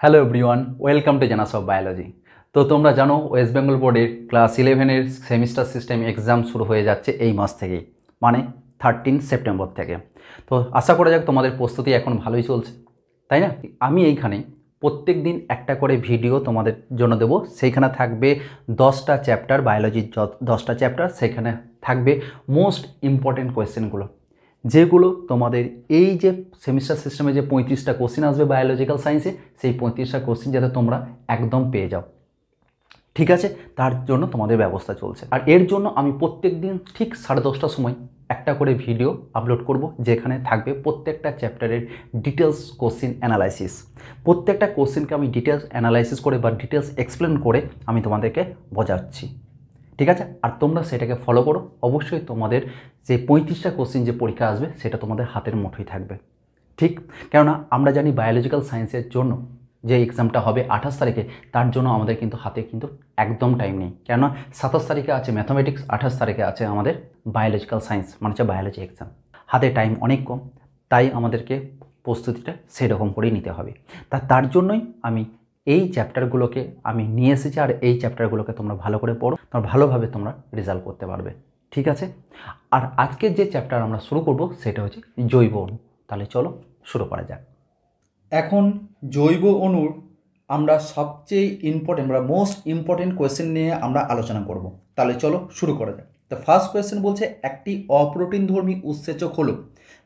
Hello everyone, welcome to জানাস of biology. তো তোমরা জানো ওয়েস্ট বেঙ্গল বোর্ডের ক্লাস 11-এর সেমিস্টার সিস্টেম এক্সাম শুরু হয়ে যাচ্ছে এই মাস থেকেই, মানে 13 সেপ্টেম্বর থেকে। তো আশা করা যাক তোমাদের প্রস্তুতি এখন ভালোই চলছে, তাই না? আমি এইখানে প্রত্যেক দিন একটা করে ভিডিও তোমাদের জন্য দেবো। সেইখানে থাকবে 10টা চ্যাপ্টার, বায়োলজির 10টা চ্যাপ্টার। সেখানে থাকবে মোস্ট ইম্পর্টেন্ট কোয়েশ্চেনগুলো, যেগুলো তোমাদের এই যে সেমিস্টার সিস্টেমে যে 35টা কোশ্চেন আসবে বায়োলজিক্যাল সায়েন্সে, সেই 35টা কোশ্চেন যাতে তোমরা একদম পেয়ে যাও, ঠিক আছে? তার জন্য তোমাদের ব্যবস্থা চলছে। আর এর জন্য আমি প্রত্যেক দিন ঠিক 10:30টার সময় একটা করে ভিডিও আপলোড করব, যেখানে থাকবে প্রত্যেকটা চ্যাপ্টারের ডিটেলস কোশ্চেন অ্যানালাইসিস। প্রত্যেকটা কোশ্চেনকে আমি ডিটেলস অ্যানালাইসিস করে বা ডিটেলস এক্সপ্লেন করে আমি তোমাদেরকে বোঝাচ্ছি, ঠিক আছে? আর তোমরা সেটাকে ফলো করো। অবশ্যই তোমাদের যে 35টা কোশ্চেন যে পরীক্ষা আসবে সেটা তোমাদের হাতের মুঠোয় থাকবে, ঠিক? কেননা আমরা জানি বায়োলজিক্যাল সায়েন্সের জন্য যে এক্সামটা হবে 28 তারিখে, তার জন্য আমাদের কিন্তু হাতে কিন্তু একদম টাইম নেই। কেননা 27 তারিখে আছে ম্যাথামেটিক্স, 28 তারিখে আছে আমাদের বায়োলজিক্যাল সায়েন্স, মানে হচ্ছে বায়োলজি এক্সাম। হাতে টাইম অনেক কম, তাই আমাদেরকে প্রস্তুতিটা সেরকম করেই নিতে হবে। তার জন্যই আমি এই চ্যাপ্টারগুলোকে আমি নিয়ে এসেছি, আর এই চ্যাপ্টারগুলোকে তোমরা ভালো করে পড়ো, তোমরা ভালোভাবে তোমরা রেজাল্ট করতে পারবে, ঠিক আছে? আর আজকের যে চ্যাপ্টার আমরা শুরু করব সেটা হচ্ছে জৈব অণু। তাহলে চলো শুরু করা যাক। এখন জৈব অণুর আমরা সবচেয়ে ইম্পর্টেন্ট মোস্ট ইম্পর্টেন্ট কোয়েশ্চেন নিয়ে আমরা আলোচনা করব। তাহলে চলো শুরু করা যাক। তো ফার্স্ট কোয়েশ্চেন বলছে, একটি অপ্রোটিনধর্মী উৎসেচক হলো।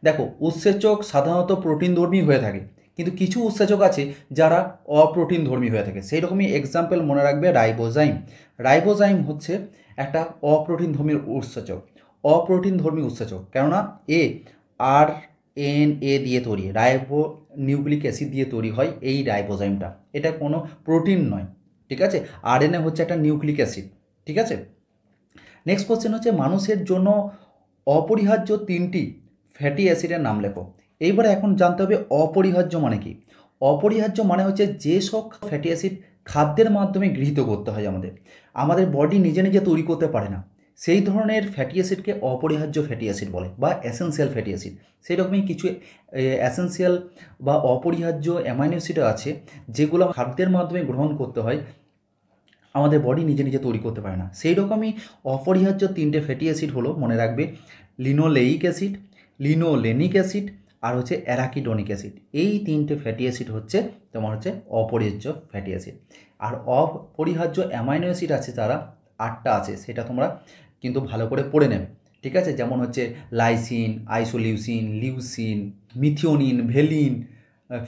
দেখো, উৎসেচক সাধারণত প্রোটিনধর্মী হয়ে থাকে, কিন্তু কিছু উৎসেচক আছে যারা অপ্রোটিনধর্মী হয়ে থাকে। সেই রকমই এক্সাম্পল মনে রাখবে রাইবোজাইম। রাইবোজাইম হচ্ছে একটা অপ্রোটিনধর্মী উৎসেচক। অপ্রোটিনধর্মী উৎসেচক কেননা এ আর এন এ দিয়ে তৈরি, রাইবো নিউক্লিক অ্যাসিড দিয়ে তৈরি হয় এই রাইবোজাইমটা। এটা কোনো প্রোটিন নয়, ঠিক আছে? আরএনএ হচ্ছে একটা নিউক্লিক অ্যাসিড, ঠিক আছে? নেক্সট কোশ্চেন হচ্ছে, মানুষের জন্য অপরিহার্য 3টি ফ্যাটি অ্যাসিডের নাম লেখো। এইবারে এখন জানতে হবে অপরিহার্য মানে কি। অপরিহার্য মানে হচ্ছে যেসব ফ্যাটি অ্যাসিড খাদ্যের মাধ্যমে গৃহীত করতে হয়, আমাদের বডি নিজে নিজে তৈরি করতে পারে না, সেই ধরনের ফ্যাটি অ্যাসিডকে অপরিহার্য ফ্যাটি অ্যাসিড বলে, বা এসেনশিয়াল ফ্যাটি অ্যাসিড। সেই রকমই কিছু এসেনশিয়াল বা অপরিহার্য অ্যামাইনো অ্যাসিড আছে, যেগুলো খাদ্যের মাধ্যমে গ্রহণ করতে হয়, আমাদের বডি নিজে নিজে তৈরি করতে পারে না। সেই রকমই অপরিহার্য 3টে ফ্যাটি অ্যাসিড হলো, মনে রাখবে, লিনোলেইক অ্যাসিড, লিনোলেনিক অ্যাসিড, আর হচ্ছে অ্যারাকিডোনিক অ্যাসিড। এই 3টে ফ্যাটি অ্যাসিড হচ্ছে তোমার হচ্ছে অপরিহার্য ফ্যাটি অ্যাসিড। আর অপরিহার্য অ্যামাইনো অ্যাসিড আছে তারা 8টা আছে, সেটা তোমরা কিন্তু ভালো করে পড়ে নেবে, ঠিক আছে? যেমন হচ্ছে lysine, isoleucine, leucine, methionine, valine,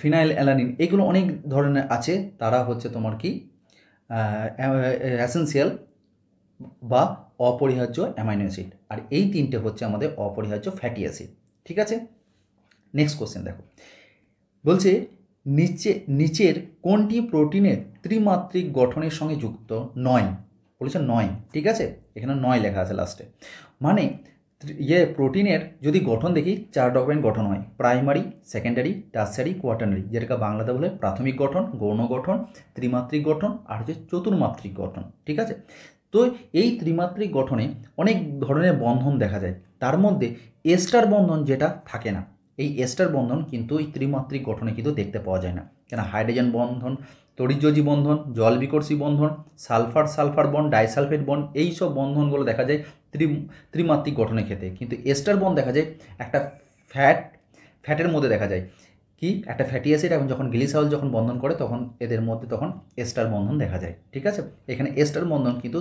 phenylalanine, এগুলো অনেক ধরনের আছে। তারা হচ্ছে তোমার কি এসেনশিয়াল বা অপরিহার্য অ্যামাইনো অ্যাসিড। আর এই 3টে হচ্ছে আমাদের অপরিহার্য ফ্যাটি অ্যাসিড, ঠিক আছে? নেক্সট কোশ্চেন দেখো, বলছে নিচের কোনটি প্রোটিনের ত্রিমাত্রিক গঠনের সঙ্গে যুক্ত নয়? বলেছে নয়, ঠিক আছে? এখানে 9 লেখা আছে লাস্টে। মানে প্রোটিনের যদি গঠন দেখি, 4 রকমের গঠন হয়: প্রাইমারি, সেকেন্ডারি, টারশিয়ারি, কোয়াটার্নারি। যেটাকে বাংলাতে বলে প্রাথমিক গঠন, গৌণ গঠন, ত্রিমাত্রিক গঠন, আর হচ্ছে চতুর্মাত্রিক গঠন, ঠিক আছে? তো এই ত্রিমাত্রিক গঠনে অনেক ধরনের বন্ধন দেখা যায়, তার মধ্যে এস্টার বন্ধন যেটা থাকে না, এই এস্টার বন্ধন কিন্তু এই ত্রিমাত্রিক গঠনে কিন্তু দেখতে পাওয়া যায় না। কেন? হাইড্রোজেন বন্ধন, তড়িৎযোজী বন্ধন, জল বিকর্ষী বন্ধন, সালফার সালফার বন্ড, ডাইসালফেট বন্ড, এই সব বন্ধনগুলো দেখা যায় ত্রিমাত্রিক গঠনের ক্ষেত্রে। কিন্তু এস্টার বন্ড দেখা যায় একটা ফ্যাটের মধ্যে দেখা যায়, কি একটা ফ্যাটি অ্যাসিড এবং যখন গ্লিসারল যখন বন্ধন করে তখন এদের মধ্যে তখন এস্টার বন্ধন দেখা যায়, ঠিক আছে? এখানে এস্টার বন্ধন কিন্তু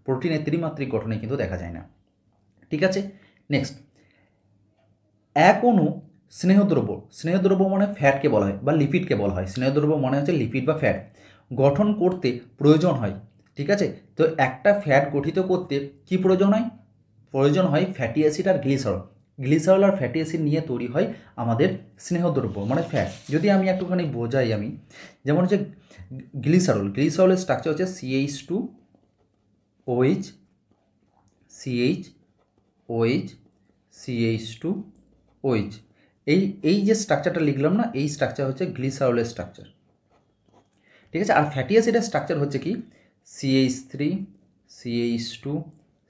প্রোটিনের ত্রিমাত্রিক গঠনে কিন্তু দেখা যায় না, ঠিক আছে? নেক্সট, এক অণু স্নেহদ্রব্য মানে ফ্যাটকে বলা হয় বা লিপিডকে বলা হয়। স্নেহদ্রব্য মানে হচ্ছে লিপিড বা ফ্যাট গঠন করতে প্রয়োজন হয়, ঠিক আছে? তো একটা ফ্যাট গঠিত করতে কি প্রয়োজন হয় ফ্যাটি অ্যাসিড আর গ্লিসারল আর ফ্যাটি অ্যাসিড নিয়ে তৈরি হয় আমাদের স্নেহদ্রব্য মানে ফ্যাট। যদি আমি একটুখানি বোঝাই, যেমন হচ্ছে গ্লিসারলের স্ট্রাকচার হচ্ছে CH2OH, CH2OH। এই যে স্ট্রাকচারটা লিখলাম না, এই স্ট্রাকচার হচ্ছে গ্লিসারলের স্ট্রাকচার, ঠিক আছে? আর ফ্যাটি অ্যাসিডের স্ট্রাকচার হচ্ছে কি CH3,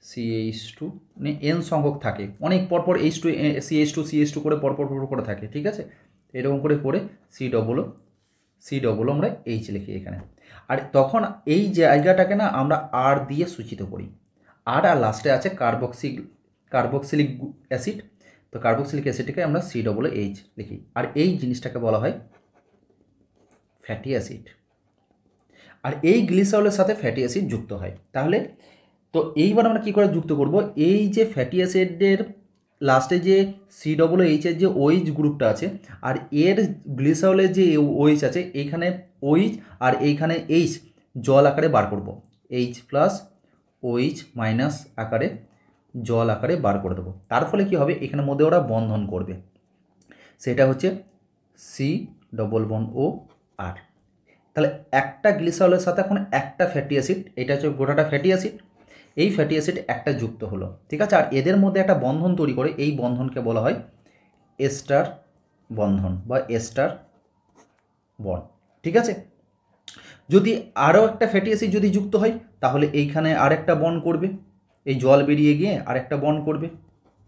CH2 মানে N সংখ্যক থাকে, অনেক পরপর CH2 করে পরপর করে থাকে, ঠিক আছে? এরকম করে করে COO সি ডবল আমরা এইচ লিখি এখানে। আর তখন এই জায়গাটাকে না আমরা আর দিয়ে সূচিত করি, আর লাস্টে আছে কার্বক্সিলিক অ্যাসিড, তো কার্বক্সিলিক অ্যাসিডকে আমরা সি ডবল এইচ লিখি। আর এই জিনিসটাকে বলা হয় ফ্যাটি অ্যাসিড। আর এই গ্লিসারলের সাথে ফ্যাটি অ্যাসিড যুক্ত হয়। তাহলে তো এইবার আমরা কী করে যুক্ত করব, এই যে ফ্যাটি অ্যাসিডের লাস্টে যে সি ডবল এইচের যে ওইচ গ্রুপটা আছে আর এর গ্লিসারলের যে ওইচ আছে, এইখানে ওইচ আর এইখানে এইচ জল আকারে বার করব, এইচ প্লাস ওইচ মাইনাস আকারে জল আকারে বার করে দেবো। তার ফলে কী হবে, এখানের মধ্যে ওরা বন্ধন করবে, সেটা হচ্ছে সি ডবল বন্ড ও আর। তাহলে একটা গ্লিসারলের সাথে এখন একটা ফ্যাটি অ্যাসিড, এটা হচ্ছে গোটাটা ফ্যাটি অ্যাসিড, এই ফ্যাটি অ্যাসিড একটা যুক্ত হলো, ঠিক আছে। আর এদের মধ্যে একটা বন্ধন তৈরি করে, এই বন্ধনকে বলা হয় এস্টার বন্ধন বা এস্টার বন্ড, ঠিক আছে। যদি আরও একটা ফ্যাটি অ্যাসিড যদি যুক্ত হয় তাহলে এইখানে আরেকটা বন্ড করবে, এই জল বেরিয়ে গিয়ে আরেকটা বন্ড করবে,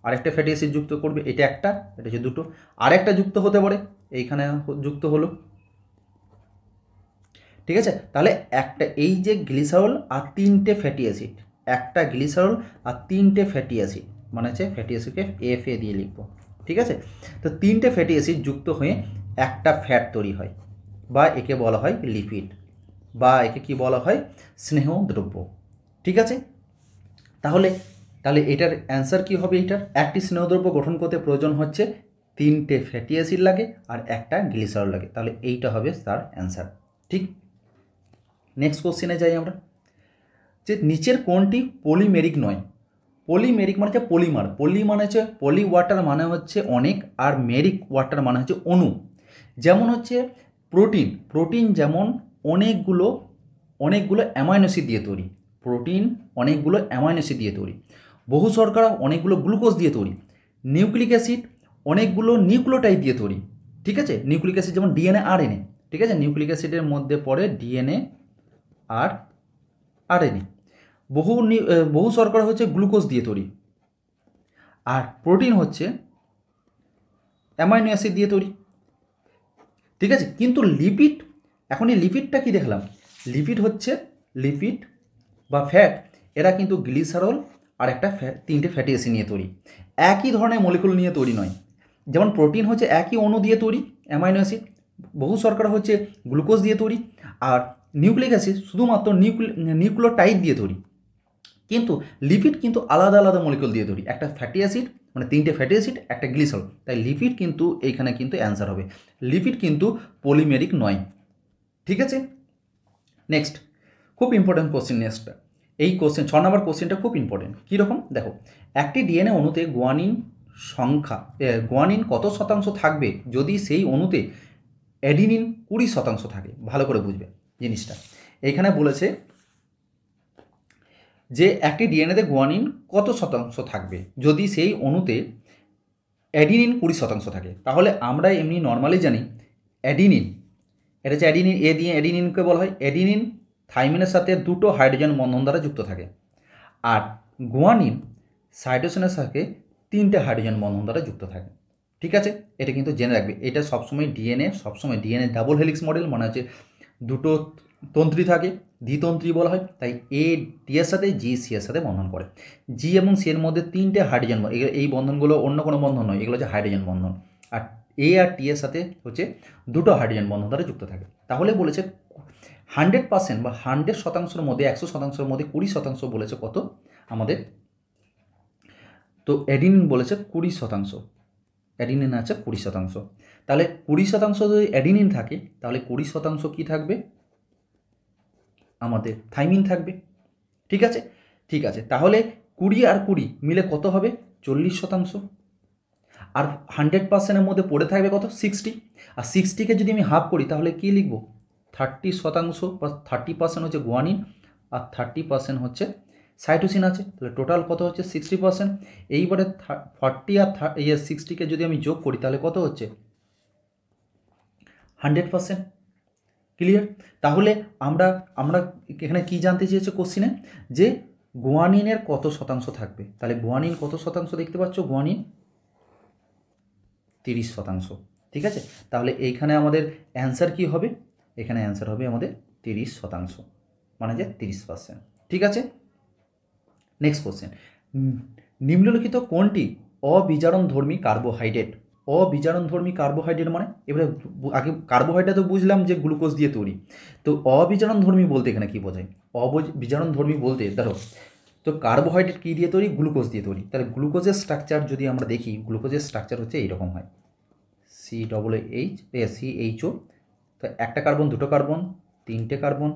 আরেকটা ফ্যাটি অ্যাসিড যুক্ত করবে, এটা একটা, এটা হচ্ছে দুটো, আরেকটা যুক্ত হতে পারে, এইখানে যুক্ত হলো, ঠিক আছে। তাহলে একটা এই যে গ্লিসারল আর তিনটে ফ্যাটি অ্যাসিড, একটা গ্লিসারল আর তিনটে ফ্যাটি অ্যাসিড, মানে হচ্ছে ফ্যাটি অ্যাসিডকে এফ এ দিয়ে লিখবো, ঠিক আছে। তো তিনটে ফ্যাটি অ্যাসিড যুক্ত হয়ে একটা ফ্যাট তৈরি হয়, বা একে বলা হয় লিপিড, বা একে কি বলা হয় স্নেহ দ্রব্য, ঠিক আছে। তাহলে তাহলে এটার অ্যান্সার কী হবে, এটার একটি স্নেহদ্রব্য গঠন করতে প্রয়োজন হচ্ছে তিনটে ফ্যাটি অ্যাসিড লাগে আর একটা গ্লিসারল লাগে, তাহলে এইটা হবে তার অ্যান্সার, ঠিক। নেক্সট কোশ্চেনে যাই আমরা, যে নিচের কোনটি পলিমেরিক নয়। পলিমেরিক মানে হচ্ছে পলিমার, পলি মানে হচ্ছে পলি ওয়াটার মানে হচ্ছে অনেক, আর মেরিক ওয়াটার মানে হচ্ছে অণু। যেমন হচ্ছে প্রোটিন, প্রোটিন যেমন অনেকগুলো অ্যামাইনো অ্যাসিড দিয়ে তৈরি, প্রোটিন অনেকগুলো অ্যামাইনো অ্যাসিড দিয়ে তৈরি, বহু শর্করা অনেকগুলো গ্লুকোজ দিয়ে তৈরি, নিউক্লিক অ্যাসিড অনেকগুলো নিউক্লিওটাইড দিয়ে তৈরি, ঠিক আছে। নিউক্লিক অ্যাসিড যেমন ডিএনএ আরএনএ, ঠিক আছে, নিউক্লিক অ্যাসিডের মধ্যে পড়ে ডিএনএ আর আরএনএ। বহু শর্করা হচ্ছে গ্লুকোজ দিয়ে তৈরি, আর প্রোটিন হচ্ছে অ্যামাইনো অ্যাসিড দিয়ে তৈরি, ঠিক আছে। কিন্তু লিপিড, এখন এই লিপিডটা কি দেখলাম, লিপিড হচ্ছে লিপিড বা ফ্যাট, এরা কিন্তু গ্লিসারল আর একটা তিনটে ফ্যাটি অ্যাসিড নিয়ে তৈরি, একই ধরনের মলিকুল নিয়ে তৈরি নয়। যেমন প্রোটিন হচ্ছে একই অণু দিয়ে তৈরি অ্যামাইনো অ্যাসিড, বহু শর্করা হচ্ছে গ্লুকোজ দিয়ে তৈরি, আর নিউক্লিক অ্যাসিড শুধুমাত্র নিউক্লিওটাইড দিয়ে তৈরি। কিন্তু লিপিড কিন্তু আলাদা আলাদা মলিকুল দিয়ে তৈরি, একটা ফ্যাটি অ্যাসিড মানে তিনটে ফ্যাটি অ্যাসিড, একটা গ্লিসারল, তাই লিপিড কিন্তু এইখানে কিন্তু অ্যান্সার হবে, লিপিড কিন্তু পলিমেরিক নয়, ঠিক আছে। নেক্সট খুব ইম্পর্টেন্ট কোশ্চেন, নেক্সটটা এই কোশ্চেন 6 নম্বর কোশ্চেনটা খুব ইম্পর্টেন্ট। কীরকম দেখো, একটি ডিএনএ অণুতে গুয়ানিন কত শতাংশ থাকবে যদি সেই অণুতে অ্যাডিনিন 20% থাকে। ভালো করে বুঝবে জিনিসটা, এইখানে বলেছে যে একটি ডিএনএতে গুয়ানিন কত শতাংশ থাকবে যদি সেই অণুতে অ্যাডিনিন 20% থাকে। তাহলে আমরা এমনি নর্মালি জানি অ্যাডিনিন, এটা হচ্ছে অ্যাডিনিন, এ দিয়ে অ্যাডিনিনকে বলা হয় অ্যাডিনিন থাইমিনের সাথে দুটো হাইড্রোজেন বন্ধন দ্বারা যুক্ত থাকে, আর গুয়ানিন সাইটোসিনের সাথে তিনটে হাইড্রোজেন বন্ধন দ্বারা যুক্ত থাকে, ঠিক আছে। এটা কিন্তু জেনে রাখবে, এটা সবসময় ডিএনএ ডাবল হেলিক্স মডেল, মানে হচ্ছে দুটো তন্ত্রী থাকে, দ্বিতন্ত্রী বলা হয়, তাই এ ডি এর সাথে জি সি এর সাথে বন্ধন করে, জি এবং সি এর মধ্যে তিনটে হাইড্রোজেন, এই বন্ধনগুলো অন্য কোনো বন্ধন নয়, এগুলো হচ্ছে হাইড্রোজেন বন্ধন, আর এ আর টি এর সাথে হচ্ছে দুটো হাইড্রোজেন বন্ধন দ্বারা যুক্ত থাকে। তাহলে বলেছে 100% বা 100%-এর মধ্যে 100%-এর মধ্যে 20% বলেছে কত আমাদের, তো অ্যাডিনিন বলেছে 20%, অ্যাডিনিন আছে 20%। তাহলে 20% যদি অ্যাডিনিন থাকে তাহলে 20% কী থাকবে, আমাদের থাইমিন থাকবে, ঠিক আছে। ঠিক আছে, তাহলে 20 আর 20 মিলে কত হবে 40%, আর 100%-এর মধ্যে পড়ে থাকবে কত 60, আর 60কে যদি আমি হাফ করি তাহলে কী লিখব 30% বা 30% হচ্ছে গুয়ানিন আর 30% হচ্ছে সাইটোসিন আছে, তাহলে টোটাল কত হচ্ছে 60%। এইবারে 40 আর 60কে যদি আমি যোগ করি তাহলে কত হচ্ছে 100%, ক্লিয়ার। তাহলে আমরা এখানে কি জানতে চেয়েছে কোশ্চিনে, যে গুয়ানিনের কত শতাংশ থাকবে, তাহলে গুয়ানিন কত শতাংশ দেখতে পাচ্ছ, গুয়ানিন 30%, ঠিক আছে। তাহলে এইখানে আমাদের অ্যান্সার কি হবে, এখানে অ্যান্সার হবে আমাদের 30%, মানে যে 30%। ঠিক আছে, নেক্সট কোশ্চেন, নিম্নলিখিত কোনটি অবিজারণধর্মী কার্বোহাইড্রেট? অবিজারণধর্মী কার্বোহাইড্রেট মানে, এবারে আগে কার্বোহাইড্রেট তো বুঝলাম যে গ্লুকোজ দিয়ে তৈরি, তো অবিজারণধর্মী বলতে এখানে কী বোঝায়? অবিজারণধর্মী বলতে ধরো, তো কার্বোহাইড্রেট কী দিয়ে তৈরি? গ্লুকোজ দিয়ে তৈরি। তাহলে গ্লুকোজের স্ট্রাকচার যদি আমরা দেখি, গ্লুকোজের স্ট্রাকচার হচ্ছে এইরকম হয়, CHO, তো একটা কার্বন, দুটো কার্বন, তিনটে কার্বন,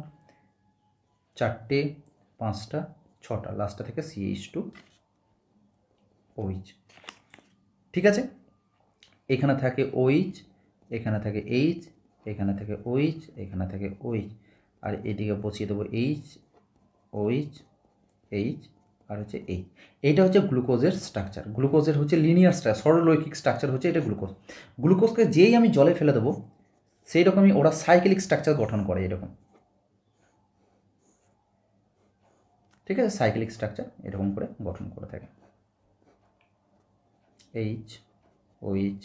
চারটে, পাঁচটা, ছটা, লাস্টটা থেকে CH2OH। ঠিক আছে, এখানে থাকে OH, এখানে থাকে H, এখানে থাকে OH, এখানে থাকে OH, আর এদিকে বসিয়ে দেবো OH, আর হচ্ছে এইটা হচ্ছে গ্লুকোজের স্ট্রাকচার। গ্লুকোজের হচ্ছে লিনিয়ার স্ট্রাকচার, সরলরৈখিক স্ট্রাকচার হচ্ছে এটা গ্লুকোজ। গ্লুকোজকে যেই আমি জলে ফেলে দেবো সেই রকমই ওরা সাইক্লিক স্ট্রাকচার গঠন করে এরকম। ঠিক আছে, সাইক্লিক স্ট্রাকচার এরকম করে গঠন করে থাকে, OH,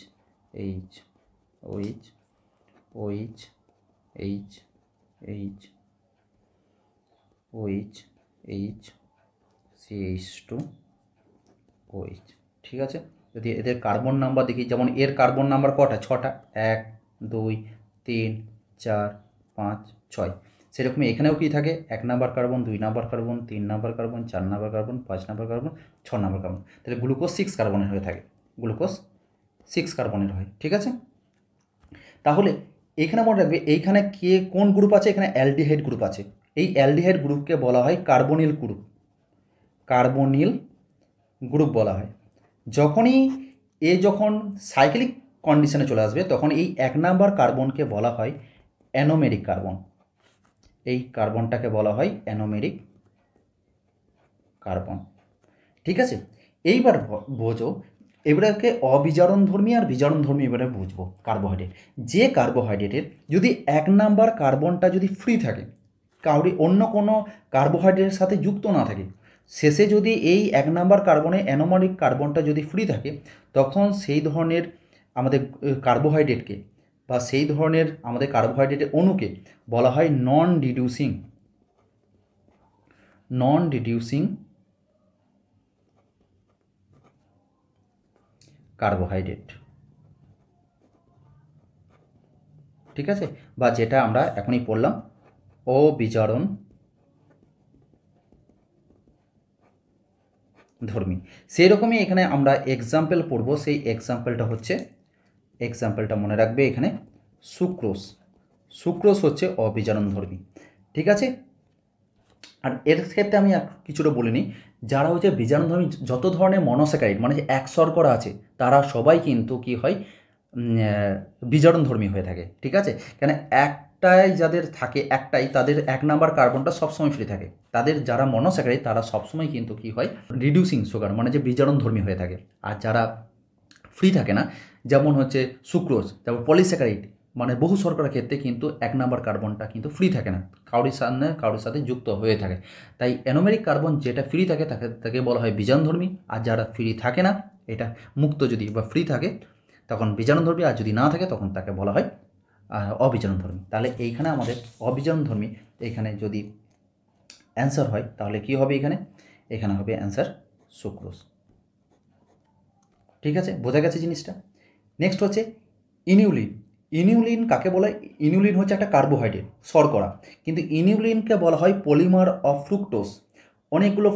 CH2OH। ঠিক আছে, যদি এদের কার্বন নাম্বার দেখি, যেমন এর কার্বন নাম্বার কটা? 6টা, 1, 2, 3, 4, 5, 6। সেরকমই এখানেও কি থাকে? 1 number carbon, 2 number carbon, 3 number carbon, 4 number carbon, 5 number carbon, 6 number carbon. তাহলে গ্লুকোজ 6 কার্বনের হয়ে থাকে, গ্লুকোজ 6 কার্বনের হয়। ঠিক আছে, তাহলে এইখানে মনে রাখবে এইখানে কে কোন গ্রুপ আছে? এখানে অ্যালডিহাইড গ্রুপ আছে। এই অ্যালডিহাইড গ্রুপকে বলা হয় কার্বনিল গ্রুপ, কার্বনিল গ্রুপ বলা হয়। যখনই যখন সাইক্লিক কন্ডিশনে চলে আসবে তখন এই 1 নাম্বার কার্বনকে বলা হয় অ্যানোমেরিক কার্বন। এই কার্বনটাকে বলা হয় অ্যানোমেরিক কার্বন। ঠিক আছে, এইবার বোঝো, এবারকে অবিজারণধর্মী আর বিজারণধর্মী এবারে বুঝবো। কার্বোহাইড্রেট, যে কার্বোহাইড্রেটের যদি 1 নাম্বার কার্বনটা যদি ফ্রি থাকে, কাউরি অন্য কোনো কার্বোহাইড্রেটের সাথে যুক্ত না থাকে, শেষে যদি এই 1 নাম্বার কার্বনে অ্যানোমেরিক কার্বনটা যদি ফ্রি থাকে, তখন সেই ধরনের আমাদের কার্বোহাইড্রেটকে বা সেই ধরনের আমাদের কার্বোহাইড্রেটের অণুকে বলা হয় নন রিডিউসিং কার্বোহাইড্রেট। ঠিক আছে, বা যেটা আমরা এখনই পড়লাম অবিজারণ ধর্মী। সেই রকমই এখানে আমরা এক্সাম্পল পড়ব। সেই এক্সাম্পলটা মনে রাখবে, এখানে সুক্রোজ হচ্ছে অবিজারণ ধর্মী। ঠিক আছে, আর এর ক্ষেত্রে আমি কিছুটা বলে নিই, যারা হচ্ছে বিজারণধর্মী, যত ধরনের মনোস্যাকারাইড মানে এক শর্করা আছে তারা সবাই কিন্তু কি হয়, বিজারণধর্মী হয়ে থাকে। ঠিক আছে, কেন একটাই যাদের থাকে, তাদের 1 নাম্বার কার্বনটা সবসময় ফ্রি থাকে। তাদের যারা মনোস্যাকারাইড তারা সবসময় কিন্তু কি হয়, রিডিউসিং সুগার মানে যে বিজারণধর্মী হয়ে থাকে। আর যারা ফ্রি থাকে না, যেমন হচ্ছে সুক্রোজ, তারপর পলিস্যাকারাইড মানে বহু শর্করার ক্ষেত্রে কিন্তু 1 নাম্বার কার্বনটা কিন্তু ফ্রি থাকে না, কারোর সাথে যুক্ত হয়ে থাকে। তাই অ্যানোমেরিক কার্বন যেটা ফ্রি থাকে তাকে বলা হয় বিজারণধর্মী, আর যারা ফ্রি থাকে না, এটা মুক্ত যদি বা ফ্রি থাকে তখন বিজারণধর্মী, আর যদি না থাকে তখন তাকে বলা হয় অবিজারণধর্মী। তাহলে এইখানে আমাদের অবিজারণধর্মী, এখানে যদি অ্যান্সার হয় তাহলে কি হবে? এখানে হবে অ্যান্সার সুক্রোজ। ঠিক আছে, বোঝা গেছে জিনিসটা। নেক্সট হচ্ছে ইনিউলিন কাকে বলা হয়? ইনিউলিন হচ্ছে একটা কার্বোহাইড্রেট, শর্করা, কিন্তু ইনিউলিনকে বলা হয় পলিমার অফ ফ্রুক্টোজ। অনেকগুলো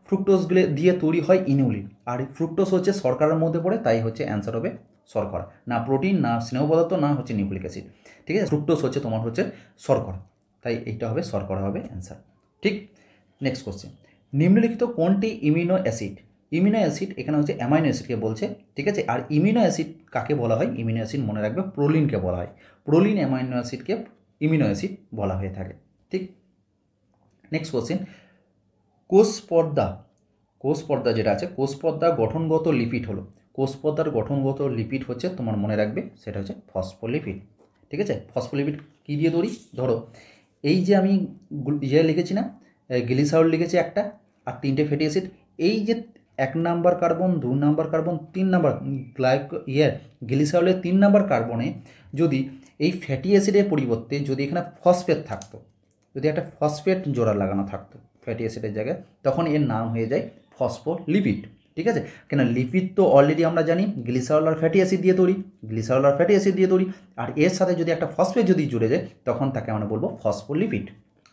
ফ্রুক্টোজগুলো দিয়ে তৈরি হয় ইনিউলিন, আর ফ্রুক্টোজ হচ্ছে শর্করার মধ্যে পড়ে, তাই হচ্ছে অ্যান্সার হবে শর্করা, না প্রোটিন, না স্নেহ পদার্থ, না হচ্ছে নিউক্লিক অ্যাসিড। ঠিক আছে, ফ্রুক্টোজ হচ্ছে তোমার হচ্ছে শর্করা, তাই এইটা হবে শর্করা হবে অ্যান্সার। ঠিক, নেক্সট কোশ্চেন, নিম্নলিখিত কোনটি ইমিনো অ্যাসিড? ইমিনো অ্যাসিড এখানে হচ্ছে অ্যামাইনো অ্যাসিডকে বলছে। ঠিক আছে, আর ইমিনো অ্যাসিড কাকে বলা হয়? ইমিনো অ্যাসিড মনে রাখবে প্রোলিনকে বলা হয়। প্রোলিন অ্যামাইনো অ্যাসিডকে ইমিনো অ্যাসিড বলা হয়ে থাকে। ঠিক, নেক্সট কোশ্চেন, কোষপর্দা যেটা আছে, কোষপর্দার গঠনগত লিপিড হলো, কোষপর্দার গঠনগত লিপিড হচ্ছে তোমার মনে রাখবে সেটা হচ্ছে ফসফোলিপিড। ঠিক আছে, ফসফোলিপিড কী দিয়ে তৈরি? ধরো এই যে আমি লিখেছি না, গ্লিসারল লিখেছি একটা, আর 3টে ফ্যাটি অ্যাসিড, এই যে 1 number carbon, 2 number carbon, 3 number গ্লিসারলের 3 নাম্বার কার্বনে যদি এই ফ্যাটি অ্যাসিডের পরিবর্তে যদি এখানে ফসফেট থাকতো, যদি একটা ফসফেট জোড়া লাগানো থাকতো ফ্যাটি অ্যাসিডের জায়গায়, তখন এর নাম হয়ে যায় ফসফোলিপিড। ঠিক আছে, কেন লিপিড তো অলরেডি আমরা জানি গ্লিসারল আর ফ্যাটি অ্যাসিড দিয়ে তৈরি, গ্লিসারল আর ফ্যাটি অ্যাসিড দিয়ে তৈরি, আর এর সাথে যদি একটা ফসফেট যদি জুড়ে যায় তখন তাকে আমরা বলবো ফসফোলিপিড।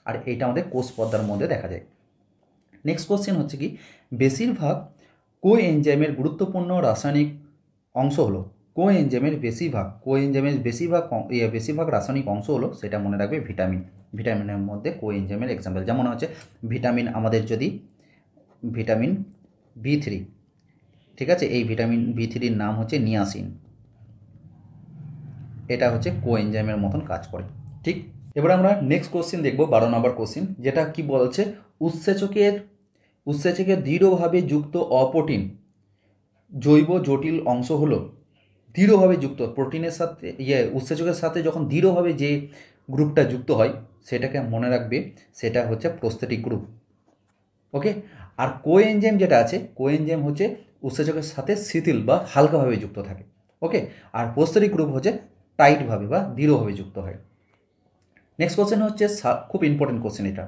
আর এইটা আমাদের কোষ পর্দার মধ্যে দেখা যায়। নেক্সট কোশ্চেন হচ্ছে কি, বেশিরভাগ কোএনজাইমের গুরুত্বপূর্ণ রাসায়নিক অংশ হলো, কোএনজাইমের বেশিরভাগ রাসায়নিক অংশ হলো, সেটা মনে রাখবে ভিটামিন। ভিটামিনের মধ্যে কোএনজাইমের এক্সাম্পল যেমন হচ্ছে ভিটামিন, আমাদের যদি ভিটামিন B3, ঠিক আছে, এই ভিটামিন B3-র নাম হচ্ছে নিয়াসিন, এটা হচ্ছে কোএনজাইমের মতন কাজ করে। ঠিক, এবার আমরা নেক্সট কোশ্চেন দেখব, 12 নম্বর কোশ্চেন, যেটা কি বলছে, উৎসেচকের দৃঢ়ভাবে যুক্ত অপ্রোটিন জৈব জটিল অংশ হলো, দৃঢ়ভাবে যুক্ত প্রোটিনের সাথে উৎসেচকের সাথে যখন দৃঢ়ভাবে যে গ্রুপটা যুক্ত হয় সেটাকে মনে রাখবে, সেটা হচ্ছে প্রস্থেটিক গ্রুপ। ওকে, আর কোএনজাইম যেটা আছে, কোএনজাইম হচ্ছে উৎসেচকের সাথে শিথিল বা হালকাভাবে যুক্ত থাকে। ওকে, আর প্রস্থেটিক গ্রুপ হচ্ছে টাইটভাবে বা দৃঢ়ভাবে যুক্ত হয়। নেক্সট কোশ্চেন হচ্ছে খুব ইম্পর্টেন্ট কোশ্চেন এটা,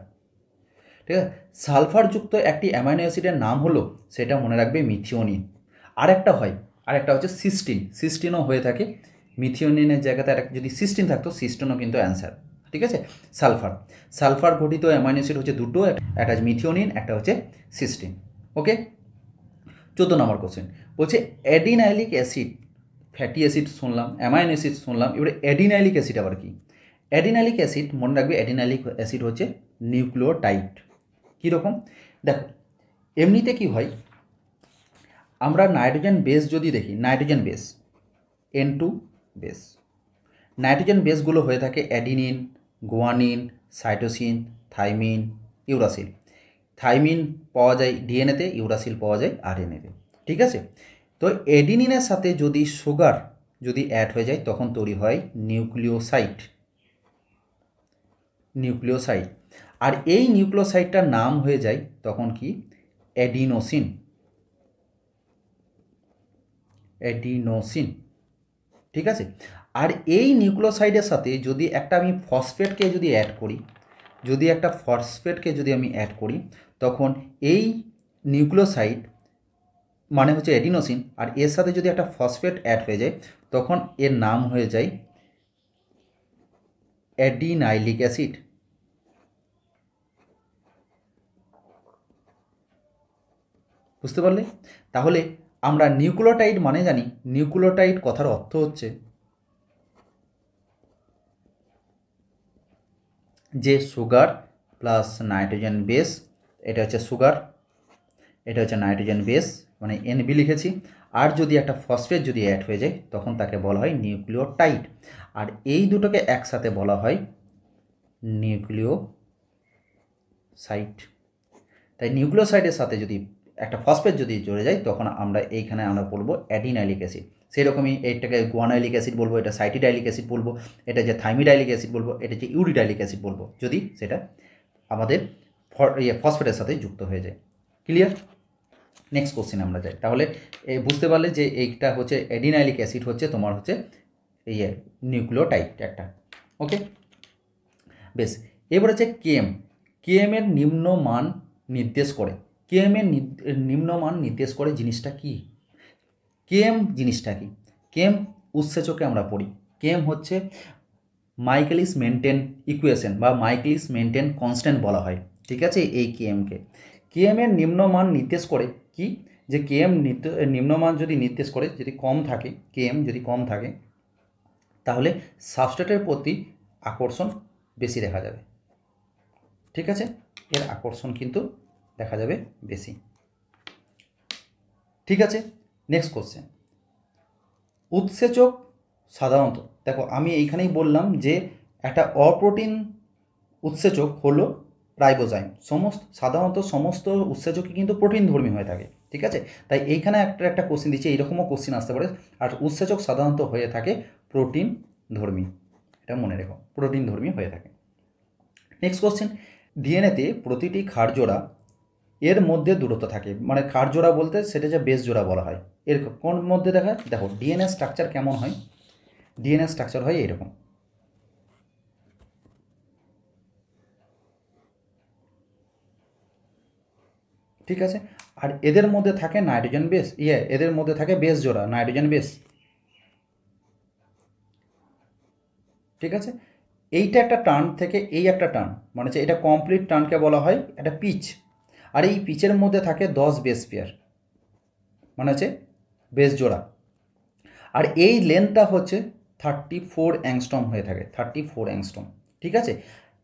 ঠিক আছে, সালফারযুক্ত একটি অ্যামাইনো অ্যাসিডের নাম হলো, সেটা মনে রাখবে মিথিওনিন। আরেকটা হচ্ছে সিস্টিনও হয়ে থাকে, মিথিওনিনের জায়গাতে যদি সিস্টিন থাকতো, সিস্টিনও কিন্তু অ্যান্সার। ঠিক আছে, সালফার গঠিত অ্যামাইনো অ্যাসিড হচ্ছে দুটো, একটা হচ্ছে মিথিওনিন, একটা হচ্ছে সিস্টিন। ওকে, 14 নম্বর কোশ্চেন বলছে অ্যাডিনাইলিক অ্যাসিড, ফ্যাটি অ্যাসিড শুনলাম, অ্যামাইনো অ্যাসিড শুনলাম, এবারে অ্যাডিনাইলিক অ্যাসিড আবার কি? অ্যাডিনাইলিক অ্যাসিড মনে রাখবে, অ্যাডিনাইলিক অ্যাসিড হচ্ছে নিউক্লিওটাইড। কীরকম দেখো, এমনিতে কি হয়, আমরা নাইট্রোজেন বেস যদি দেখি, nitrogen base N2 base, nitrogen বেসগুলো হয়ে থাকে adenine, guanine, cytosine, thymine, uracil. Thymine পাওয়া যায় ডিএনএতে, ইউরাসিল পাওয়া যায় আরএনএতে। ঠিক আছে, তো অ্যাডিনিনের সাথে যদি সুগার যদি অ্যাড হয়ে যায় তখন তৈরি হয় নিউক্লিওসাইড। আর এই নিউক্লিওসাইডটার নাম হয়ে যায় তখন কি, অ্যাডিনোসিন। ঠিক আছে, আর এই নিউক্লিওসাইডের সাথে যদি একটা আমি ফসফেটকে যদি আমি অ্যাড করি তখন এই নিউক্লিওসাইড মানে হচ্ছে অ্যাডিনোসিন, আর এর সাথে যদি একটা ফসফেট অ্যাড হয়ে যায় তখন এর নাম হয়ে যায় অ্যাডিনাইলিক অ্যাসিড। বুঝতে পারলে? তাহলে আমরা নিউক্লিওটাইড মানে জানি, নিউক্লিওটাইড কথার অর্থ হচ্ছে যে সুগার প্লাস নাইট্রোজেন বেস, এটা হচ্ছে সুগার, এটা হচ্ছে নাইট্রোজেন বেস মানে NB লিখেছি, আর যদি একটা ফসফেট যদি অ্যাড হয়ে যায় তখন তাকে বলা হয় নিউক্লিওটাইড, আর এই দুটোকে একসাথে বলা হয় নিউক্লিওসাইড। তাই নিউক্লিওসাইডের সাথে যদি একটা ফসফেট যদি জড়ে যায় তখন এইখানে আমরা বলবো অ্যাডিনাইলিক অ্যাসিড। সেরকমই এইটাকে গুয়ানাইলিক অ্যাসিড বলবো, এটা সাইটিডাইলিক অ্যাসিড বলবো, এটা যে থাইমিডাইলিক অ্যাসিড বলবো, এটা যে ইউরিডাইলিক অ্যাসিড বলবো যদি সেটা আমাদের ফসফেটের সাথে যুক্ত হয়ে যায়। ক্লিয়ার? নেক্সট কোশ্চেন আমরা যাই। তাহলে বুঝতে পারলে যে এইটা হচ্ছে অ্যাডিনাইলিক অ্যাসিড হচ্ছে তোমার হচ্ছে নিউক্লিওটাইড একটা। ওকে, বেশ, এবার হচ্ছে কেএমের নিম্নমান নির্দেশ করে, নিম্নমান নির্দেশ করে জিনিসটা কি? জিনিসটা কি? উৎসেচকে আমরা পড়ি। হচ্ছে মাইকেলিস মেন্টেন ইকুয়েশন বা মাইকেলিস মেন্টেন কনস্ট্যান্ট বলা হয়। ঠিক আছে, এই কেএমের নিম্নমান নির্দেশ করে কি, যে নিম্নমান যদি নির্দেশ করে, যদি কম থাকে, যদি কম থাকে তাহলে সাবস্ট্রেটের প্রতি আকর্ষণ বেশি দেখা যাবে। ঠিক আছে, এর আকর্ষণ কিন্তু দেখা যাবে বেশি। ঠিক আছে, নেক্সট কোশ্চেন, উৎসেচক সাধারণত, দেখো আমি এইখানেই বললাম যে একটা অপ্রোটিন উৎসেচক হলো রাইবোজাইম। সাধারণত সমস্ত উৎসেচকই কিন্তু প্রোটিন ধর্মী হয়ে থাকে। ঠিক আছে, তাই এইখানে একটা কোশ্চেন দিচ্ছে, এইরকমও কোশ্চেন আসতে পারে। আর উৎসেচক সাধারণত হয়ে থাকে প্রোটিন ধর্মী, এটা মনে রেখো, প্রোটিন ধর্মী হয়ে থাকে। নেক্সট কোশ্চেন, ডিএনএতে প্রতিটি ক্ষারজোড়া এর মধ্যে দূরত্ব থাকে, মানে ক্ষারজোড়া বলতে সেটা যে বেস জোড়া বলা হয়, এর কোন মধ্যে দেখায়? দেখো ডিএনএ স্ট্রাকচার কেমন হয়, ডিএনএ স্ট্রাকচার হয় এরকম, ঠিক আছে। আর এদের মধ্যে থাকে নাইট্রোজেন বেস, এদের মধ্যে থাকে বেস জোড়া নাইট্রোজেন বেস। ঠিক আছে। এইটা একটা টার্ন থেকে এই একটা টার্ন, মানে হচ্ছে এটা কমপ্লিট টার্নকে বলা হয় একটা পিচ। আর এই পিচের মধ্যে থাকে 10 বেস পেয়ার, মানে হচ্ছে বেস জোড়া। আর এই লেন্থটা হচ্ছে 34 অ্যাংস্ট্রম হয়ে থাকে, 34 অ্যাংস্ট্রম। ঠিক আছে।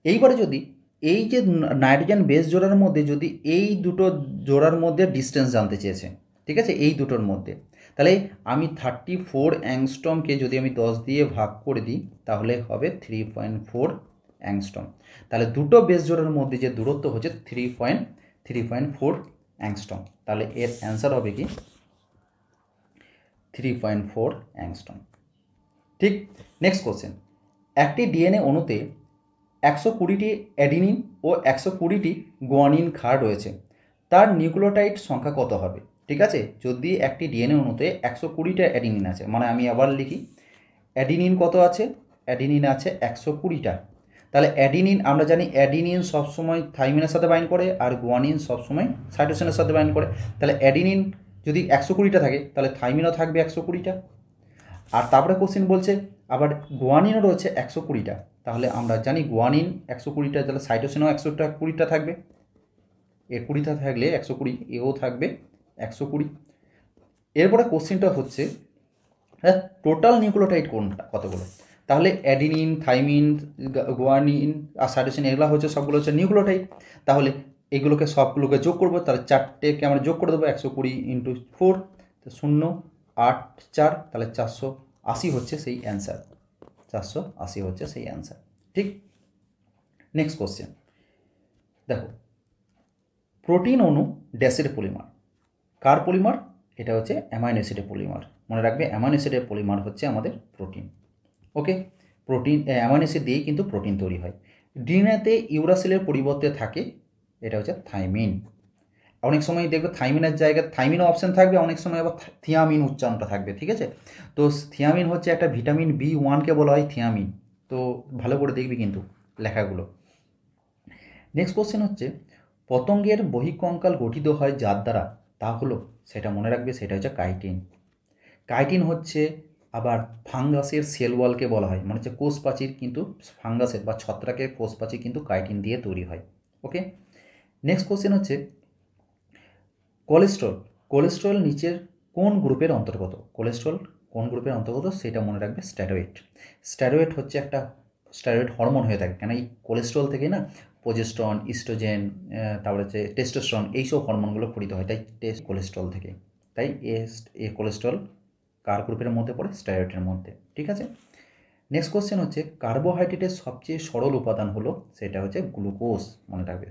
এইবারে যদি এই যে নাইট্রোজেন বেস জোড়ার মধ্যে যদি এই দুটো জোড়ার মধ্যে ডিস্টেন্স জানতে চেয়েছে, ঠিক আছে, এই দুটোর মধ্যে, তাহলে আমি 34 অ্যাংস্ট্রমকে যদি আমি 10 দিয়ে ভাগ করে দিই তাহলে হবে 3.4 অ্যাংস্ট্রম। তাহলে দুটো বেস জোড়ার মধ্যে যে দূরত্ব হচ্ছে 3.4 অ্যাংস্ট্রম। তাহলে এর অ্যান্সার হবে কি 3.4 অ্যাংস্ট্রম। ঠিক। নেক্সট কোশ্চেন, একটি ডিএনএ অণুতে 120টি অ্যাডিনিন ও 120টি গুয়ানিন ক্ষার রয়েছে, তার নিউক্লিওটাইড সংখ্যা কত হবে? ঠিক আছে। যদি একটি ডিএনএ অণুতে 120টা অ্যাডিনিন আছে, মানে আমি আবার লিখি, অ্যাডিনিন কত আছে? অ্যাডিনিন আছে 120টা। তাহলে অ্যাডিনিন আমরা জানি অ্যাডিনিন সবসময় থাইমিনের সাথে বাইন্ড করে, আর গুয়ানিন সবসময় সাইটোসিনের সাথে বাইন্ড করে। তাহলে অ্যাডিনিন যদি 120টা থাকে তাহলে থাইমিনও থাকবে 120টা। আর তারপরে কোশ্চেন বলছে আবার গুয়ানিনও রয়েছে 120টা। তাহলে আমরা জানি গুয়ানিন 120টা, তাহলে সাইটোসিনও 120টা থাকবে। এ 20টা থাকলে 120, এও থাকবে 120। এরপরে কোশ্চেনটা হচ্ছে টোটাল নিউক্লিওটাইড কোনটা কতগুলো? তাহলে অ্যাডিনিন, থাইমিন, গুয়ানিন আর সাইটোসিন এগুলো হচ্ছে সবগুলো হচ্ছে নিউক্লিওটাইড। তাহলে এগুলোকে সবগুলোকে যোগ করবো, তাহলে 4টেকে আমরা যোগ করে দেবো, 120 × 4, 0, 8, 4, তাহলে 480 হচ্ছে সেই অ্যান্সার। 480 হচ্ছে সেই অ্যান্সার। ঠিক। নেক্সট কোশ্চেন দেখো, প্রোটিন অণু ড্যাশের পলিমার। কার পলিমার? এটা হচ্ছে অ্যামাইনো অ্যাসিডের পলিমার। মনে রাখবে অ্যামাইনো অ্যাসিডের পলিমার হচ্ছে আমাদের প্রোটিন। ওকে। প্রোটিন অ্যামাইনো অ্যাসিড দিয়েই কিন্তু প্রোটিন তৈরি হয়। ডিএনএতে ইউরাসিলের পরিবর্তে থাকে, এটা হচ্ছে থাইমিন। অনেক সময় দেখবে থাইমিনের জায়গায় থাইমিনও অপশান থাকবে, অনেক সময় আবার থিয়ামিন উচ্চারণটা থাকবে। ঠিক আছে। তো থিয়ামিন হচ্ছে একটা ভিটামিন B1কে বলা হয় থিয়ামিন। তো ভালো করে দেখবি কিন্তু লেখাগুলো। নেক্সট কোশ্চেন হচ্ছে, পতঙ্গের বহিঃকঙ্কাল গঠিত হয় যার দ্বারা, তা হলো, সেটা মনে রাখবে, সেটা হচ্ছে কাইটিন। কাইটিন হচ্ছে আবার ফাঙ্গাসের সেল ওয়ালকে বলা হয়, মানে হচ্ছে কোষ প্রাচীর, কিন্তু ফাঙ্গাসের বা ছত্রাকের কোষ প্রাচীর কিন্তু কাইটিন দিয়ে তৈরি হয়। ওকে। নেক্সট কোশ্চেন হচ্ছে, কোলেস্ট্রল। কোলেস্ট্রল নিচের কোন গ্রুপের অন্তর্গত? কোলেস্ট্রল কোন গ্রুপের অন্তর্গত সেটা মনে রাখবে, স্টেরয়েড। স্টেরয়েড হচ্ছে একটা স্টেরয়েড হরমোন হয়ে থাকে, কেন এই কোলেস্ট্রল থেকে না প্রোজেস্টেরন, ইস্ট্রোজেন, তারপরে হচ্ছে টেস্টোস্টেরন, এইসব হরমোনগুলো খরিত হয়, তাই কোলেস্ট্রল থেকে। তাই এ কোলেস্ট্রল কার গ্রুপের মধ্যে পড়ে? স্টেরয়েডের মধ্যে। ঠিক আছে। নেক্সট কোশ্চেন হচ্ছে, কার্বোহাইড্রেটের সবচেয়ে সরল উপাদান হলো, সেটা হচ্ছে গ্লুকোজ। মনে রাখবে,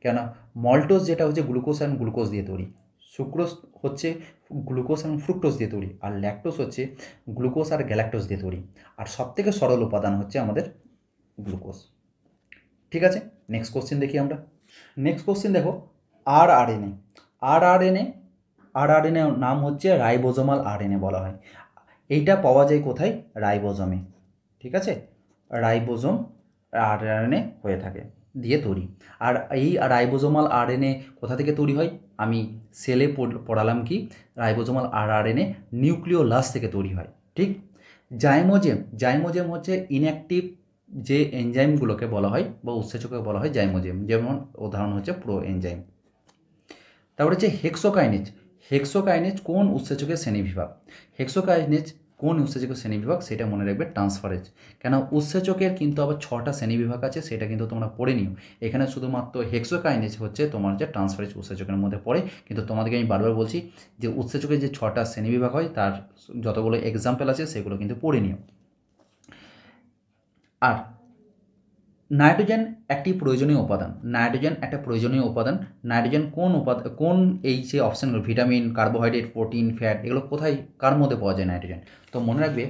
কেন মল্টোজ যেটা হচ্ছে গ্লুকোজ অ্যান্ড গ্লুকোজ দিয়ে তৈরি, সুক্রোজ হচ্ছে গ্লুকোজ এবং ফ্রুক্টোজ দিয়ে তৈরি, আর ল্যাকটোজ হচ্ছে গ্লুকোজ আর গ্যালাক্টোজ দিয়ে তৈরি। আর সবথেকে সরল উপাদান হচ্ছে আমাদের গ্লুকোজ। ঠিক আছে। নেক্সট কোশ্চেন দেখি আমরা। নেক্সট কোশ্চেন দেখো, আরআরএনএ। আরআরএনএ নাম হচ্ছে রাইবোজোমাল আরএনএ বলা হয়। এইটা পাওয়া যায় কোথায়? রাইবোজোমে। ঠিক আছে। রাইবোজোম আরএনএ হয়ে থাকে দিয়ে তৈরি। আর এই রাইবোজোমাল আরএনএ কোথা থেকে তৈরি হয়? আমি সেলে পড়ালাম কি, রাইবোজোমাল আরএনএ নিউক্লিওলাস থেকে তৈরি হয়। ঠিক। জাইমোজেম হচ্ছে ইনঅ্যাক্টিভ যে এনজাইমগুলোকে বলা হয় বা উৎসেচককে বলা হয় জাইমোজেম, যেমন উদাহরণ হচ্ছে প্রো এনজাইম। তারপরে হচ্ছে হেক্সোকাইনেজ কোন উৎসেচকের শ্রেণীবিভাগ? হেক্সোকাইনেজ কোন উৎসেচকের শ্রেণীবিভাগ সেটা মনে রাখবে, ট্রান্সফারেজ। কেন উৎসেচকের কিন্তু আবার 6টা শ্রেণীবিভাগ আছে, সেটা কিন্তু তোমরা পড়ে নিও। এখানে শুধুমাত্র হেক্সোকাইনেজ হচ্ছে তোমার যে ট্রান্সফারেজ উৎসেচকের মধ্যে পড়ে, কিন্তু তোমাদেরকে আমি বারবার বলছি যে উৎসেচকের যে 6টা শ্রেণীবিভাগ হয় তার যতগুলো এক্সাম্পল আছে সেগুলো কিন্তু পড়ে নিও। আর নাইট্রোজেন একটি প্রয়োজনীয় উপাদান। নাইট্রোজেন কোন এই যে অপশানগুলো, ভিটামিন, কার্বোহাইড্রেট, প্রোটিন, ফ্যাট, এগুলো কোথায় কার মধ্যে পাওয়া যায়? নাইট্রোজেন। তো মনে রাখবে,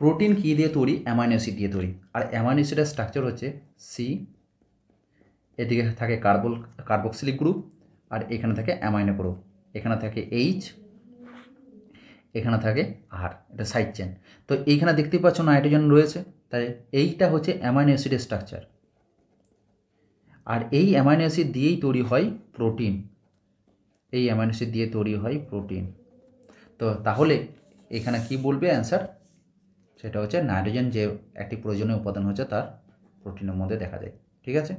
প্রোটিন কী দিয়ে তৈরি? অ্যামাইনো অ্যাসিড দিয়ে তৈরি। আর অ্যামাইনো অ্যাসিডের স্ট্রাকচার হচ্ছে সি, এদিকে থাকে কার্বক্সিলিক গ্রুপ, আর এখানে থাকে অ্যামাইনো গ্রুপ, এখানে থাকে এইচ, এখানে থাকে আর, এটা সাইড চেন। তো এইখানে দেখতেই পাচ্ছ নাইট্রোজেন রয়েছে, তাই এইটা হচ্ছে অ্যামাইনো অ্যাসিডের স্ট্রাকচার। আর এই অ্যামাইনো অ্যাসিড দিয়েই তৈরি হয় প্রোটিন। এই অ্যামাইনো অ্যাসিড দিয়ে তৈরি হয় প্রোটিন। তো তাহলে এখানে কি বলবে অ্যান্সার, সেটা হচ্ছে নাইট্রোজেন যে একটি প্রয়োজনীয় উপাদান হচ্ছে তার প্রোটিনের মধ্যে দেখা যায়। ঠিক আছে,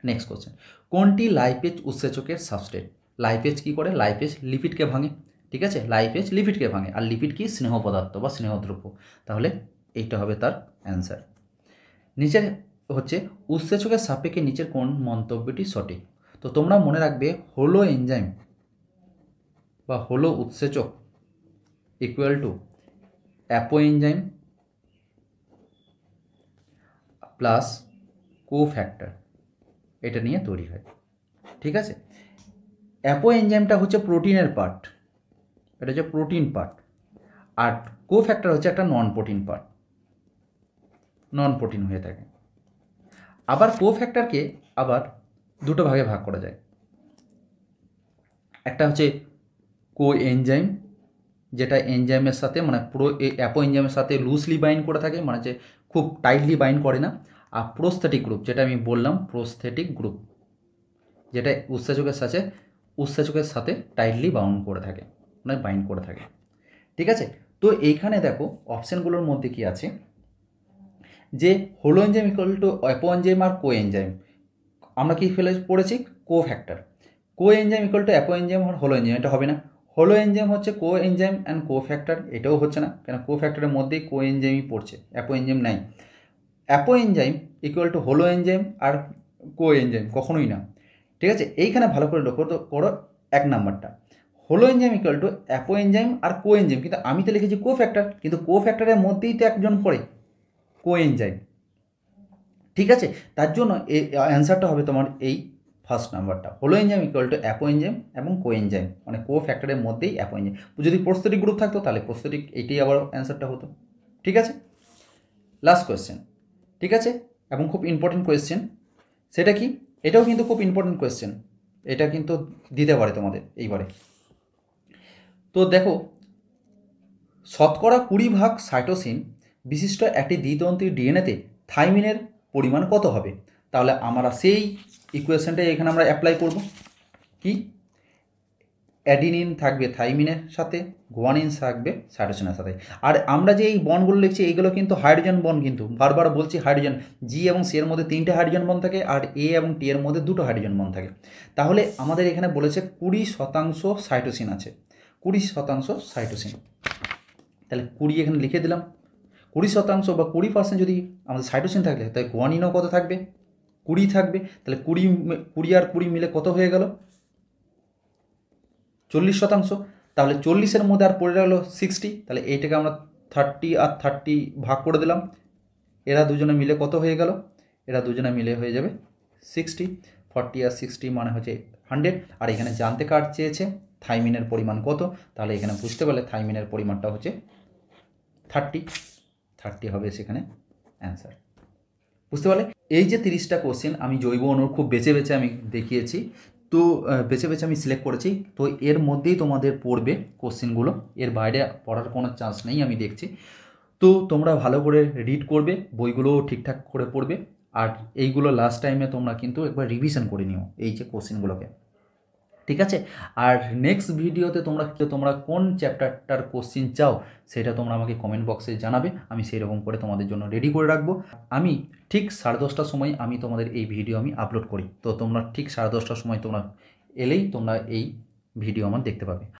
নেক্সট কোশ্চেন, কোনটি লাইপেজ উৎসেচকের সাবস্ট্রেট? লাইপেজ কি করে? লাইপেজ লিপিডকে ভাঙে। ঠিক আছে, লাইপেজ লিপিডকে ভাঙে, আর লিপিড কি? স্নেহ পদার্থ বা স্নেহদ্রব্য। তাহলে এইটা হবে তার অ্যান্সার। নিচের হচ্ছে উৎসেচকের সাপেক্ষে নিচের কোন মন্তব্যটি সঠিক? তো তোমরা মনে রাখবে হলো এনজাইম বা হলো উৎসেচক equal to apo enzyme plus cofactor, এটা নিয়ে তৈরি হয়। ঠিক আছে, অ্যাপো এনজাইমটা হচ্ছে প্রোটিনের পার্ট, এটা হচ্ছে প্রোটিন পার্ট, আর কোফ্যাক্টর হচ্ছে একটা non protein part, non protein হয়ে থাকে। আবার কোফ্যাক্টরকে আবার দুটো ভাগে ভাগ করা যায়, একটা হচ্ছে কো এনজাইম, যেটা এনজাইমের সাথে মানে পুরো অ্যাপো এনজাইমের সাথে লুজলি বাইন্ড করে থাকে, মানে যে খুব টাইটলি বাইন্ড করে না। আর প্রোস্থেটিক গ্রুপ, যেটা আমি বললাম প্রোস্থেটিক গ্রুপ, যেটা উৎসেচকের সাথে টাইটলি বাউন্ড করে থাকে, মানে বাইন্ড করে থাকে। ঠিক আছে, তো এইখানে দেখো অপশানগুলোর মধ্যে কি আছে, যে holoenzyme equal to apoenzyme আর কো এনজাইম, আমরা কি পড়েছি? Cofactor. Coenzyme equal to apoenzyme আর হোলো এনজাইম, এটা হবে না। হোলো এনজাইম হচ্ছে কো এনজাইম অ্যান্ড কোফ্যাক্টর, এটাও হচ্ছে না, কেন কোফ্যাক্টরের মধ্যেই কো এনজাইমই পড়ছে, অ্যাপো এনজাইম নাই। অ্যাপো এনজাইম ইকুয়াল টু হোলো এনজাইম আর কো এনজাইম, কখনোই না। ঠিক আছে, এইখানে ভালো করে লক্ষ্য করো এক নাম্বারটা, holoenzyme equal to apoenzyme আর কো এনজাইম, কিন্তু আমি তো লিখেছি কোফ্যাক্টর, কিন্তু কোফ্যাক্টরের মধ্যেই তো একজন পড়ে কো এনজাইম। ঠিক আছে, তার জন্য এই অ্যান্সারটা হবে তোমার এই ফার্স্ট নাম্বারটা, holoenzyme equal to apoenzyme এবং কো এনজাইম, মানে কো ফ্যাক্টরের মধ্যেই অ্যাপো এনজাইম। যদি প্রোস্থেটিক গ্রুপ থাকতো তাহলে প্রোস্থেটিক, এইটাই আবার অ্যান্সারটা হতো। ঠিক আছে, লাস্ট কোয়েশ্চেন। ঠিক আছে, এবং খুব ইম্পর্টেন্ট কোয়েশ্চেন, সেটা কি? এটাও কিন্তু খুব ইম্পর্টেন্ট কোয়েশ্চেন, এটা কিন্তু দিতে পারে তোমাদের এইবারে। তো দেখো, শতকরা 20% সাইটোসিন বিশিষ্ট একটি দ্বিতন্ত্রী ডিএনএতে থাইমিনের পরিমাণ কত হবে? তাহলে আমরা সেই ইকুয়েশনটাই এখানে আমরা অ্যাপ্লাই করব। কি? অ্যাডিনিন থাকবে থাইমিনের সাথে, গুয়ানিন থাকবে সাইটোসিনের সাথে। আর আমরা যে এই বন্ডগুলো লিখছি এইগুলো কিন্তু হাইড্রোজেন বন্ড, কিন্তু বারবার বলছি হাইড্রোজেন, জি এবং সি এর মধ্যে 3টে হাইড্রোজেন বন্ড থাকে, আর এ এবং টি এর মধ্যে 2টো হাইড্রোজেন বন্ড থাকে। তাহলে আমাদের এখানে বলেছে 20% সাইটোসিন আছে, 20% সাইটোসিন। তাহলে 20 এখানে লিখে দিলাম, 20% বা 20% যদি আমাদের সাইটোসিন থাকলে, তাই গুয়ানিনও কত থাকবে? 20 থাকবে। তাহলে 20 আর 20 মিলে কত হয়ে গেল? 40%। তাহলে 40-এর মধ্যে আর পড়ে গেল 60, তাহলে এইটাকে আমরা 30 আর 30 ভাগ করে দিলাম, এরা দুজনে মিলে কত হয়ে গেল? এরা দুজনে মিলে হয়ে যাবে 60। 40 আর 60 মানে হচ্ছে 100। আর এখানে জানতে কার চেয়েছে থাইমিনের পরিমাণ কত, তাহলে এখানে বুঝতে পারলে থাইমিনের পরিমাণটা হচ্ছে 30 হবে সেখানে অ্যান্সার। বুঝতে পারলে? এই যে 30টা কোশ্চেন আমি জৈব অণুর খুব বেছে বেছে আমি দেখিয়েছি, তো বেছে বেছে আমি সিলেক্ট করেছি, তো এর মধ্যেই তোমাদের পড়বে কোশ্চেনগুলো, এর বাইরে পড়ার কোনো চান্স নেই আমি দেখছি। তো তোমরা ভালো করে রিড করবে, বইগুলোও ঠিকঠাক করে পড়বে, আর এইগুলো লাস্ট টাইমে তোমরা কিন্তু একবার রিভিশন করে নিও এই যে কোশ্চেনগুলোকে। ঠিক আছে, আর নেক্সট ভিডিওতে তোমরা কোন চ্যাপ্টারটার কোশ্চেন চাও সেটা তোমরা আমাকে কমেন্ট বক্সে জানাবে, আমি সেই রকম করে তোমাদের জন্য রেডি করে রাখবো। আমি ঠিক 10:30টার সময় আমি তোমাদের এই ভিডিও আমি আপলোড করি, তো তোমরা ঠিক 10:30টার সময় তোমরা এলেই তোমরা এই ভিডিও আমার দেখতে পাবে।